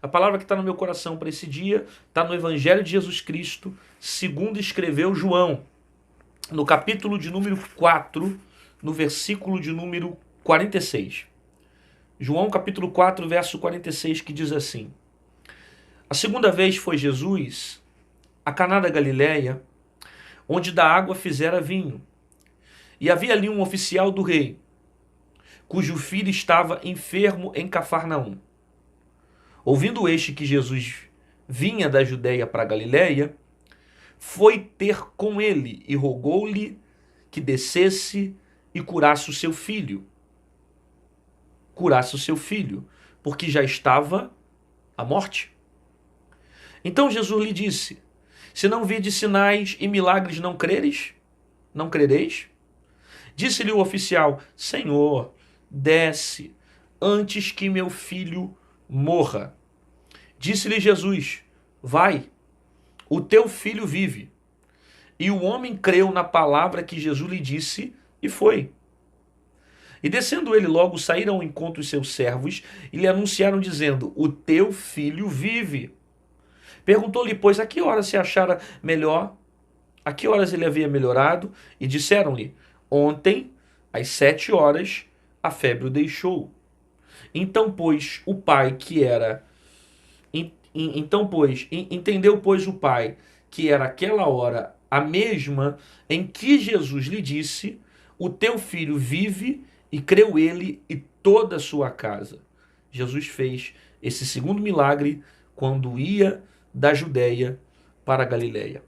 A palavra que está no meu coração para esse dia está no Evangelho de Jesus Cristo, segundo escreveu João, no capítulo de número 4, no versículo de número 46. João capítulo 4, verso 46, que diz assim: A segunda vez foi Jesus a Caná da Galileia, onde da água fizera vinho. E havia ali um oficial do rei, cujo filho estava enfermo em Cafarnaum. Ouvindo este que Jesus vinha da Judeia para a Galileia, foi ter com ele e rogou-lhe que descesse e curasse o seu filho. Curasse o seu filho, porque já estava à morte. Então Jesus lhe disse: Se não virdes sinais e milagres, não creres? Não crereis? Disse-lhe o oficial: Senhor, desce, antes que meu filho morra. Disse-lhe Jesus: Vai, o teu filho vive. E o homem creu na palavra que Jesus lhe disse e foi. E descendo ele logo, saíram ao encontro os seus servos e lhe anunciaram dizendo: O teu filho vive. Perguntou-lhe, pois, a que horas se achara melhor? A que horas ele havia melhorado? E disseram-lhe: Ontem, às 7 horas, a febre o deixou. Então, pois, o pai que era... entendeu, pois, o pai que era aquela hora a mesma em que Jesus lhe disse: O teu filho vive, e creu ele e toda a sua casa. Jesus fez esse segundo milagre quando ia da Judeia para a Galileia.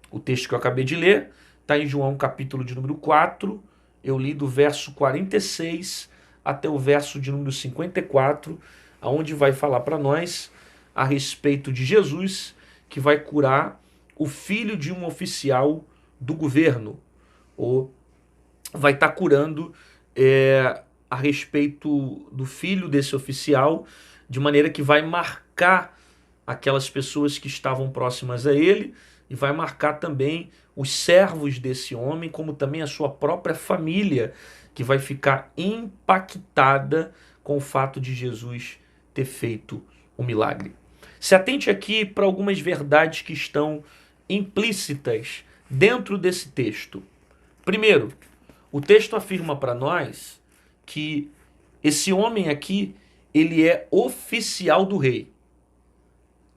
O texto que eu acabei de ler está em João capítulo de número 4. Eu li do verso 46 até o verso de número 54, onde vai falar para nós a respeito de Jesus, que vai curar o filho de um oficial do governo, ou vai estar curando a respeito do filho desse oficial, de maneira que vai marcar aquelas pessoas que estavam próximas a ele, e vai marcar também os servos desse homem, como também a sua própria família, que vai ficar impactada com o fato de Jesus ter feito o milagre. Se atente aqui para algumas verdades que estão implícitas dentro desse texto. Primeiro, o texto afirma para nós que esse homem aqui, ele é oficial do rei.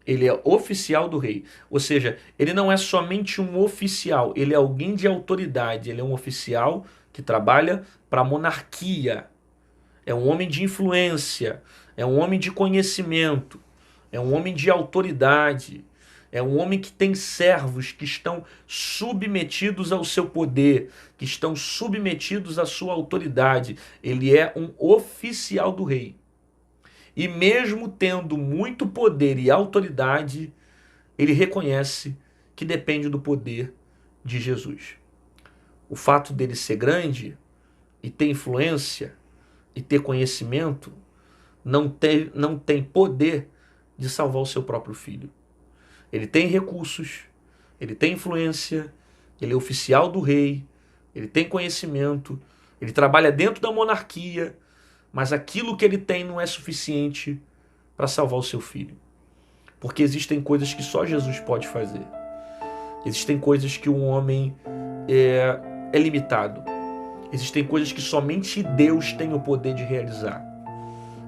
Ele é oficial do rei. Ou seja, ele não é somente um oficial, ele é alguém de autoridade. Ele é um oficial que trabalha para a monarquia. É um homem de influência, é um homem de conhecimento, é um homem de autoridade. É um homem que tem servos que estão submetidos ao seu poder, que estão submetidos à sua autoridade. Ele é um oficial do rei. E mesmo tendo muito poder e autoridade, ele reconhece que depende do poder de Jesus. O fato dele ser grande e ter influência e ter conhecimento não tem poder de salvar o seu próprio filho. Ele tem recursos, ele tem influência, ele é oficial do rei, ele tem conhecimento, ele trabalha dentro da monarquia, mas aquilo que ele tem não é suficiente para salvar o seu filho. Porque existem coisas que só Jesus pode fazer. Existem coisas que um homem é limitado. Existem coisas que somente Deus tem o poder de realizar.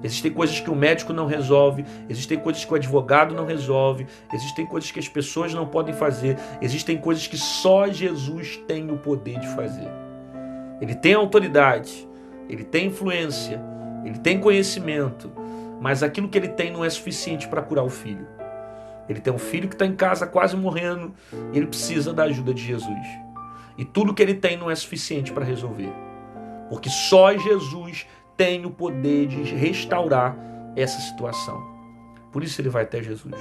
Existem coisas que o médico não resolve, existem coisas que o advogado não resolve, existem coisas que as pessoas não podem fazer, existem coisas que só Jesus tem o poder de fazer. Ele tem autoridade, ele tem influência, ele tem conhecimento, mas aquilo que ele tem não é suficiente para curar o filho. Ele tem um filho que está em casa quase morrendo e ele precisa da ajuda de Jesus. E tudo que ele tem não é suficiente para resolver, porque só Jesus tem o poder de restaurar essa situação. Por isso ele vai até Jesus.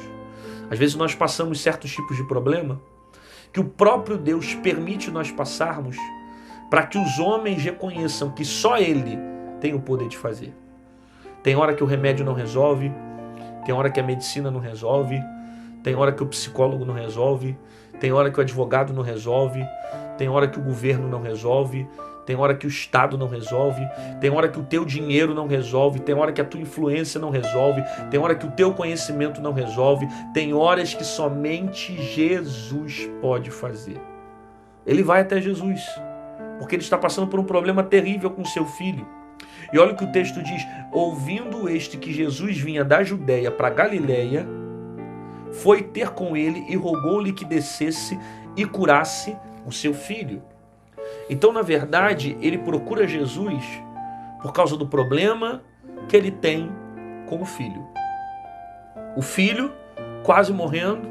Às vezes nós passamos certos tipos de problema que o próprio Deus permite nós passarmos para que os homens reconheçam que só Ele tem o poder de fazer. Tem hora que o remédio não resolve, tem hora que a medicina não resolve, tem hora que o psicólogo não resolve, tem hora que o advogado não resolve, tem hora que o governo não resolve, tem hora que o Estado não resolve, tem hora que o teu dinheiro não resolve, tem hora que a tua influência não resolve, tem hora que o teu conhecimento não resolve, tem horas que somente Jesus pode fazer. Ele vai até Jesus, porque ele está passando por um problema terrível com seu filho. E olha o que o texto diz: ouvindo este que Jesus vinha da Judéia para Galiléia, foi ter com ele e rogou-lhe que descesse e curasse o seu filho. Então, na verdade, ele procura Jesus por causa do problema que ele tem com o filho. O filho quase morrendo,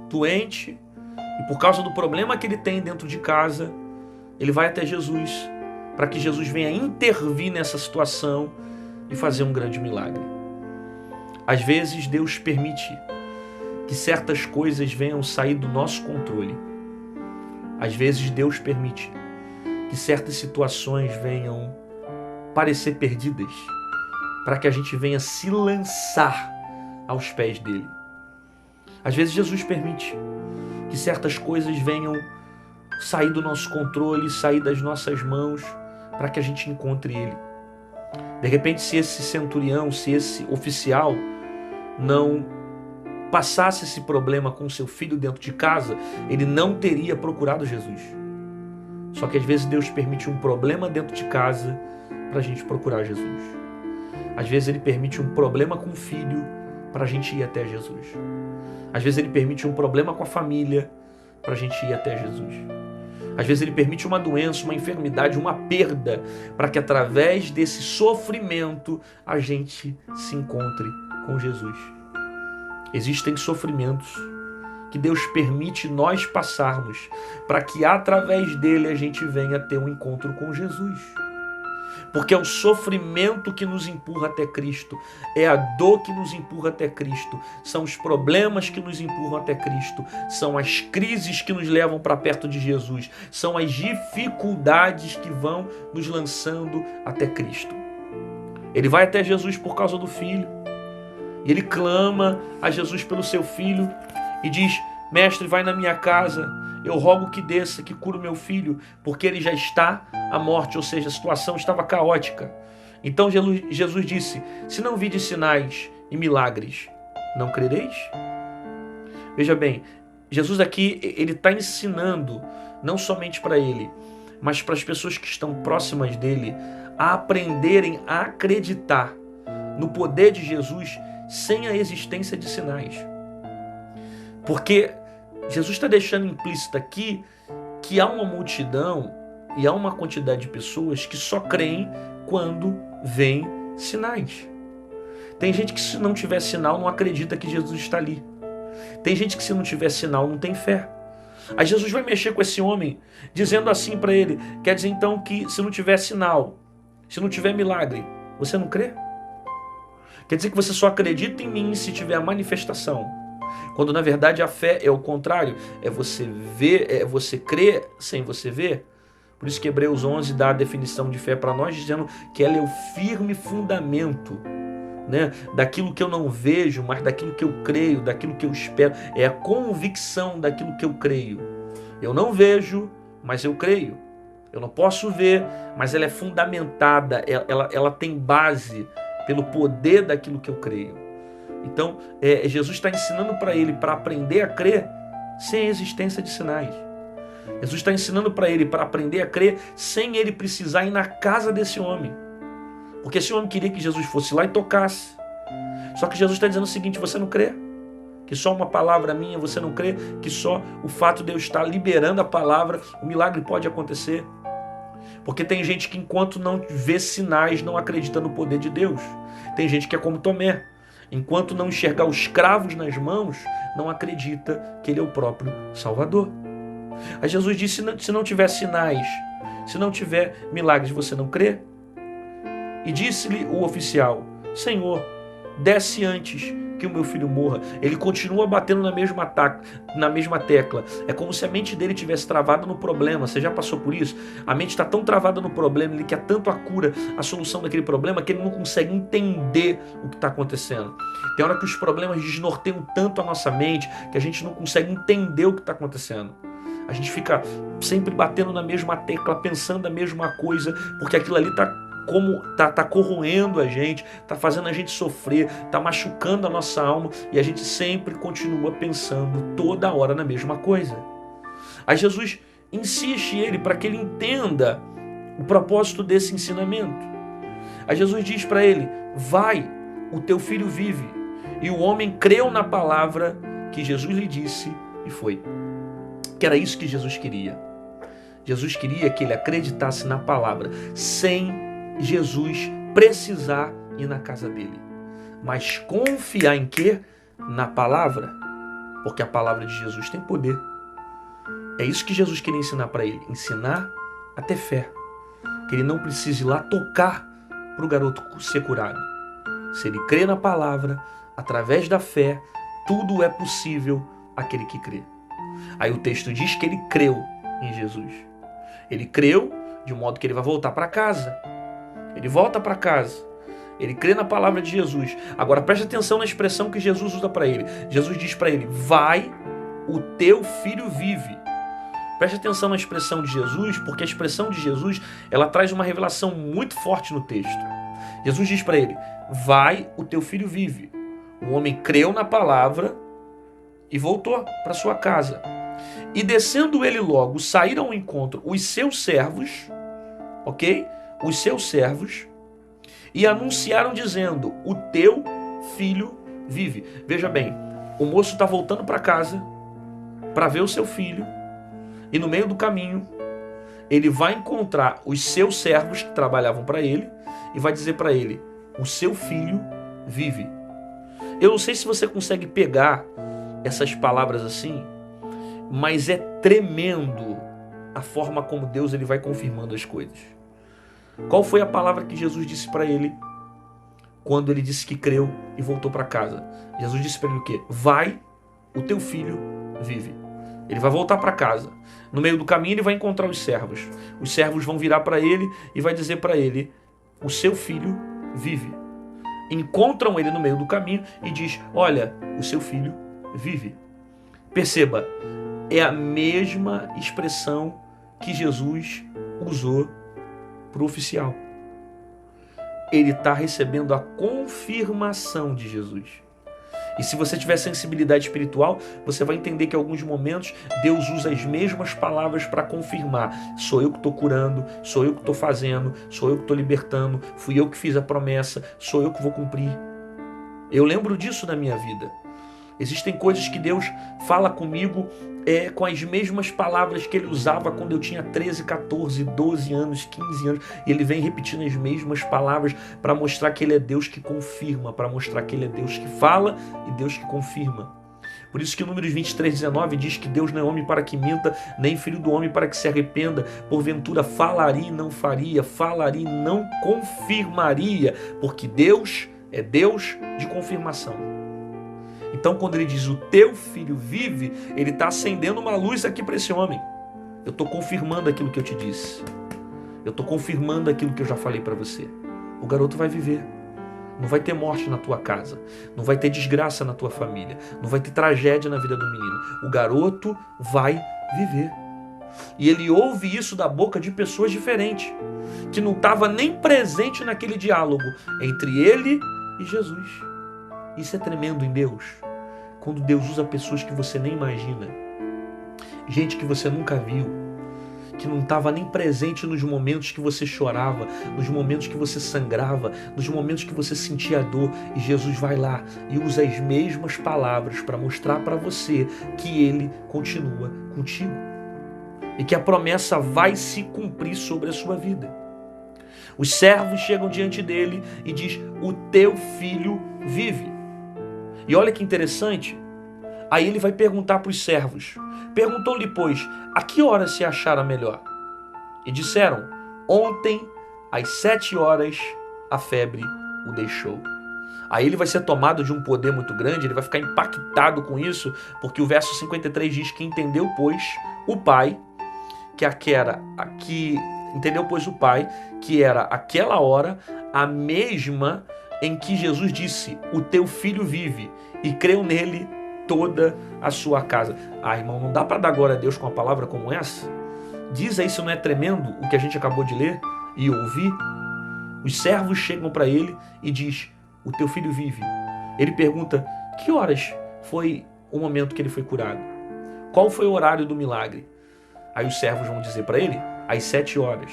doente, e por causa do problema que ele tem dentro de casa, ele vai até Jesus para que Jesus venha intervir nessa situação e fazer um grande milagre. Às vezes, Deus permite que certas coisas venham sair do nosso controle. Às vezes, Deus permite que certas situações venham parecer perdidas, para que a gente venha se lançar aos pés dele. Às vezes Jesus permite que certas coisas venham sair do nosso controle, sair das nossas mãos, para que a gente encontre ele. De repente, se esse centurião, se esse oficial não passasse esse problema com seu filho dentro de casa, ele não teria procurado Jesus. Só que às vezes Deus permite um problema dentro de casa para a gente procurar Jesus. Às vezes ele permite um problema com o filho para a gente ir até Jesus. Às vezes ele permite um problema com a família para a gente ir até Jesus. Às vezes ele permite uma doença, uma enfermidade, uma perda, para que através desse sofrimento a gente se encontre com Jesus. Existem sofrimentos que Deus permite nós passarmos, para que através dele a gente venha ter um encontro com Jesus. Porque é o sofrimento que nos empurra até Cristo, é a dor que nos empurra até Cristo, são os problemas que nos empurram até Cristo, são as crises que nos levam para perto de Jesus, são as dificuldades que vão nos lançando até Cristo. Ele vai até Jesus por causa do filho, e ele clama a Jesus pelo seu filho, e diz: mestre, vai na minha casa, eu rogo que desça, que cure o meu filho, porque ele já está à morte, ou seja, a situação estava caótica. Então Jesus disse: se não vides sinais e milagres, não crereis? Veja bem, Jesus aqui, ele está ensinando, não somente para ele, mas para as pessoas que estão próximas dele, a aprenderem a acreditar no poder de Jesus sem a existência de sinais. Porque Jesus está deixando implícito aqui que há uma multidão e há uma quantidade de pessoas que só creem quando vêm sinais. Tem gente que, se não tiver sinal, não acredita que Jesus está ali. Tem gente que, se não tiver sinal, não tem fé. Aí Jesus vai mexer com esse homem, dizendo assim para ele: quer dizer então que se não tiver sinal, se não tiver milagre, você não crê? Quer dizer que você só acredita em mim se tiver a manifestação. Quando na verdade a fé é o contrário, é você ver, é você crer sem você ver. Por isso que Hebreus 11 dá a definição de fé para nós, dizendo que ela é o firme fundamento, né, daquilo que eu não vejo, mas daquilo que eu creio, daquilo que eu espero. É a convicção daquilo que eu creio. Eu não vejo, mas eu creio. Eu não posso ver, mas ela é fundamentada, ela tem base pelo poder daquilo que eu creio. Então, Jesus está ensinando para ele para aprender a crer sem a existência de sinais. Jesus está ensinando para ele para aprender a crer sem ele precisar ir na casa desse homem. Porque esse homem queria que Jesus fosse lá e tocasse. Só que Jesus está dizendo o seguinte: você não crê? Que só uma palavra minha você não crê? Que só o fato de eu estar liberando a palavra, o milagre pode acontecer? Porque tem gente que, enquanto não vê sinais, não acredita no poder de Deus. Tem gente que é como Tomé. Enquanto não enxergar os cravos nas mãos, não acredita que ele é o próprio Salvador. Aí Jesus disse: se não tiver sinais, se não tiver milagres, você não crê? E disse-lhe o oficial: Senhor, desce antes que o meu filho morra. Ele continua batendo na mesma tecla. É como se a mente dele tivesse travada no problema. Você já passou por isso? A mente está tão travada no problema, ele quer tanto a cura, a solução daquele problema, que ele não consegue entender o que está acontecendo. Tem hora que os problemas desnorteiam tanto a nossa mente que a gente não consegue entender o que está acontecendo. A gente fica sempre batendo na mesma tecla, pensando a mesma coisa, porque aquilo ali tá corroendo a gente, tá fazendo a gente sofrer, tá machucando a nossa alma, e a gente sempre continua pensando toda hora na mesma coisa. Aí Jesus insiste ele para que ele entenda o propósito desse ensinamento. Aí Jesus diz para ele: vai, o teu filho vive. E o homem creu na palavra que Jesus lhe disse e foi. Que era isso que Jesus queria. Jesus queria que ele acreditasse na palavra, sem Jesus precisar ir na casa dele. Mas confiar em quê? Na palavra. Porque a palavra de Jesus tem poder. É isso que Jesus queria ensinar para ele. Ensinar a ter fé. Que ele não precise ir lá tocar para o garoto ser curado. Se ele crê na palavra, através da fé, tudo é possível àquele que crê. Aí o texto diz que ele creu em Jesus. Ele creu de modo que ele vai voltar para casa. Ele volta para casa. Ele crê na palavra de Jesus. Agora preste atenção na expressão que Jesus usa para ele. Jesus diz para ele: vai, o teu filho vive. Preste atenção na expressão de Jesus, porque a expressão de Jesus, ela traz uma revelação muito forte no texto. Jesus diz para ele: vai, o teu filho vive. O homem creu na palavra e voltou para sua casa. E descendo ele logo, saíram ao encontro os seus servos, ok? Os seus servos, e anunciaram dizendo: o teu filho vive. Veja bem, o moço está voltando para casa para ver o seu filho, e no meio do caminho ele vai encontrar os seus servos que trabalhavam para ele e vai dizer para ele: o seu filho vive. Eu não sei se você consegue pegar essas palavras assim, mas é tremendo a forma como Deus ele vai confirmando as coisas. Qual foi a palavra que Jesus disse para ele quando ele disse que creu e voltou para casa? Jesus disse para ele o quê? Vai, o teu filho vive. Ele vai voltar para casa. No meio do caminho ele vai encontrar os servos. Os servos vão virar para ele e vai dizer para ele: o seu filho vive. Encontram ele no meio do caminho e diz: olha, o seu filho vive. Perceba, é a mesma expressão que Jesus usou para o oficial. Ele está recebendo a confirmação de Jesus. E se você tiver sensibilidade espiritual, você vai entender que em alguns momentos Deus usa as mesmas palavras para confirmar: sou eu que estou curando, sou eu que estou fazendo, sou eu que estou libertando, fui eu que fiz a promessa, sou eu que vou cumprir. Eu lembro disso na minha vida. Existem coisas que Deus fala comigo com as mesmas palavras que Ele usava quando eu tinha 13, 14, 12 anos, 15 anos. E Ele vem repetindo as mesmas palavras para mostrar que Ele é Deus que confirma, para mostrar que Ele é Deus que fala e Deus que confirma. Por isso que Números 23, 19 diz que Deus não é homem para que minta, nem filho do homem para que se arrependa. Porventura falaria e não faria, falaria e não confirmaria, porque Deus é Deus de confirmação. Então, quando ele diz: o teu filho vive, ele está acendendo uma luz aqui para esse homem. Eu estou confirmando aquilo que eu te disse. Eu estou confirmando aquilo que eu já falei para você. O garoto vai viver. Não vai ter morte na tua casa. Não vai ter desgraça na tua família. Não vai ter tragédia na vida do menino. O garoto vai viver. E ele ouve isso da boca de pessoas diferentes, que não estava nem presente naquele diálogo entre ele e Jesus. Isso é tremendo em Deus. Quando Deus usa pessoas que você nem imagina, gente que você nunca viu, que não estava nem presente nos momentos que você chorava, nos momentos que você sangrava, nos momentos que você sentia dor, e Jesus vai lá e usa as mesmas palavras para mostrar para você que Ele continua contigo e que a promessa vai se cumprir sobre a sua vida. Os servos chegam diante dele e diz: o teu filho vive. E olha que interessante, aí ele vai perguntar para os servos. Perguntou-lhe, pois, a que hora se achara melhor? E disseram: ontem, às 7 horas, a febre o deixou. Aí ele vai ser tomado de um poder muito grande, ele vai ficar impactado com isso, porque o verso 53 diz que entendeu, pois, o pai, que era aquela hora a mesma em que Jesus disse: o teu filho vive, e creu nele toda a sua casa. Ah, irmão, não dá para dar glória a Deus com uma palavra como essa? Diz aí se não é tremendo o que a gente acabou de ler e ouvir. Os servos chegam para ele e diz: o teu filho vive. Ele pergunta: que horas foi o momento que ele foi curado? Qual foi o horário do milagre? Aí os servos vão dizer para ele: às 7 horas.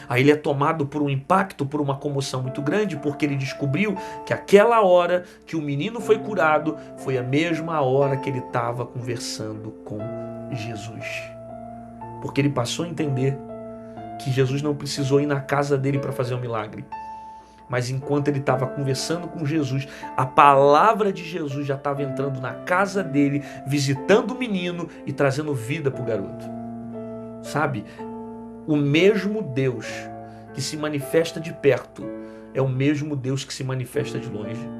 Aí ele é tomado por um impacto, por uma comoção muito grande, porque ele descobriu que aquela hora que o menino foi curado foi a mesma hora que ele estava conversando com Jesus. Porque ele passou a entender que Jesus não precisou ir na casa dele para fazer um milagre. Mas enquanto ele estava conversando com Jesus, a palavra de Jesus já estava entrando na casa dele, visitando o menino e trazendo vida para o garoto. Sabe? O mesmo Deus que se manifesta de perto é o mesmo Deus que se manifesta de longe.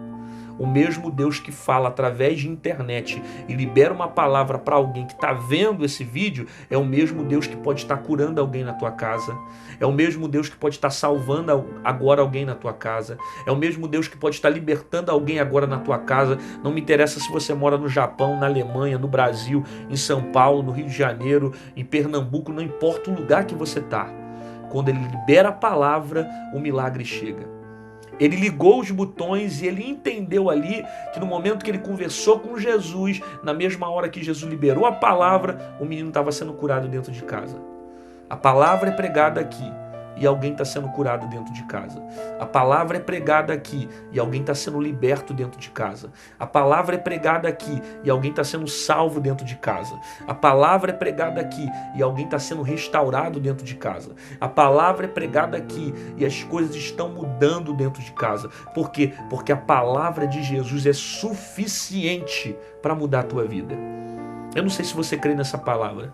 O mesmo Deus que fala através de internet e libera uma palavra para alguém que está vendo esse vídeo é o mesmo Deus que pode estar curando alguém na tua casa. É o mesmo Deus que pode estar salvando agora alguém na tua casa. É o mesmo Deus que pode estar libertando alguém agora na tua casa. Não me interessa se você mora no Japão, na Alemanha, no Brasil, em São Paulo, no Rio de Janeiro, em Pernambuco, não importa o lugar que você está. Quando ele libera a palavra, o milagre chega. Ele ligou os botões e ele entendeu ali que no momento que ele conversou com Jesus, na mesma hora que Jesus liberou a palavra, o menino estava sendo curado dentro de casa. A palavra é pregada aqui e alguém está sendo curado dentro de casa. A palavra é pregada aqui e alguém está sendo liberto dentro de casa. A palavra é pregada aqui e alguém está sendo salvo dentro de casa. A palavra é pregada aqui e alguém está sendo restaurado dentro de casa. A palavra é pregada aqui e as coisas estão mudando dentro de casa. Por quê? Porque a palavra de Jesus é suficiente para mudar a tua vida. Eu não sei se você crê nessa palavra,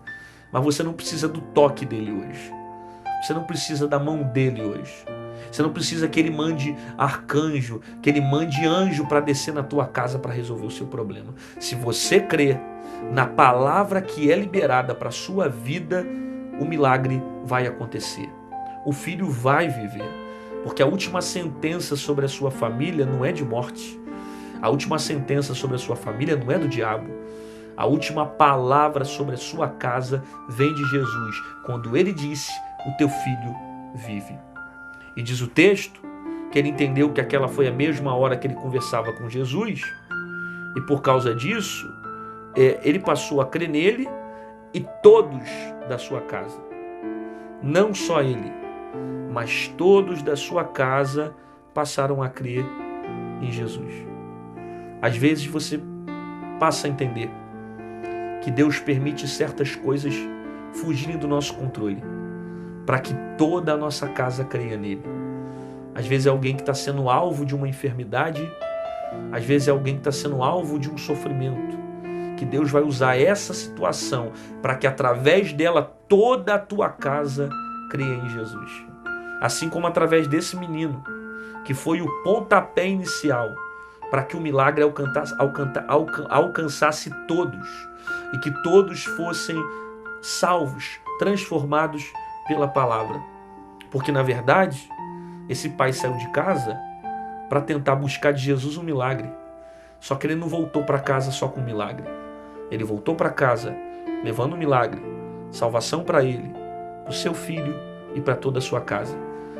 mas você não precisa do toque dele hoje. Você não precisa da mão dele hoje. Você não precisa que ele mande arcanjo, que ele mande anjo para descer na tua casa para resolver o seu problema. Se você crê na palavra que é liberada para a sua vida, o milagre vai acontecer. O filho vai viver. Porque a última sentença sobre a sua família não é de morte. A última sentença sobre a sua família não é do diabo. A última palavra sobre a sua casa vem de Jesus, quando ele disse: o teu filho vive. E diz o texto que ele entendeu que aquela foi a mesma hora que ele conversava com Jesus, e por causa disso, ele passou a crer nele e todos da sua casa. Não só ele, mas todos da sua casa passaram a crer em Jesus. Às vezes você passa a entender que Deus permite certas coisas fugirem do nosso controle, para que toda a nossa casa creia nele. Às vezes é alguém que está sendo alvo de uma enfermidade, às vezes é alguém que está sendo alvo de um sofrimento, que Deus vai usar essa situação para que através dela toda a tua casa creia em Jesus. Assim como através desse menino, que foi o pontapé inicial para que o milagre alcançasse todos e que todos fossem salvos, transformados pela palavra. Porque na verdade, esse pai saiu de casa para tentar buscar de Jesus um milagre. Só que ele não voltou para casa só com um milagre. Ele voltou para casa levando um milagre, salvação para ele, para o seu filho e para toda a sua casa.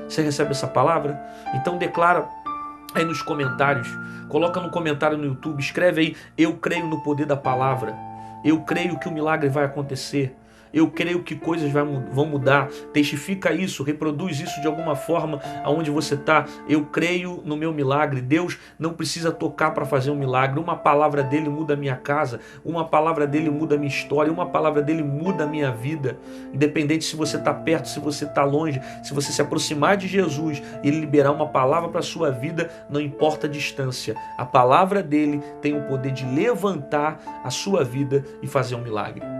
Você recebe essa palavra? Então declara aí nos comentários, coloca no comentário no YouTube, escreve aí: eu creio no poder da palavra, eu creio que o milagre vai acontecer, eu creio que coisas vão mudar. Testifica isso, reproduz isso de alguma forma aonde você está. Eu creio no meu milagre. Deus não precisa tocar para fazer um milagre. Uma palavra dele muda a minha casa, uma palavra dele muda a minha história, uma palavra dele muda a minha vida. Independente se você está perto, se você está longe, se você se aproximar de Jesus e ele liberar uma palavra para a sua vida, não importa a distância, a palavra dele tem o poder de levantar a sua vida e fazer um milagre.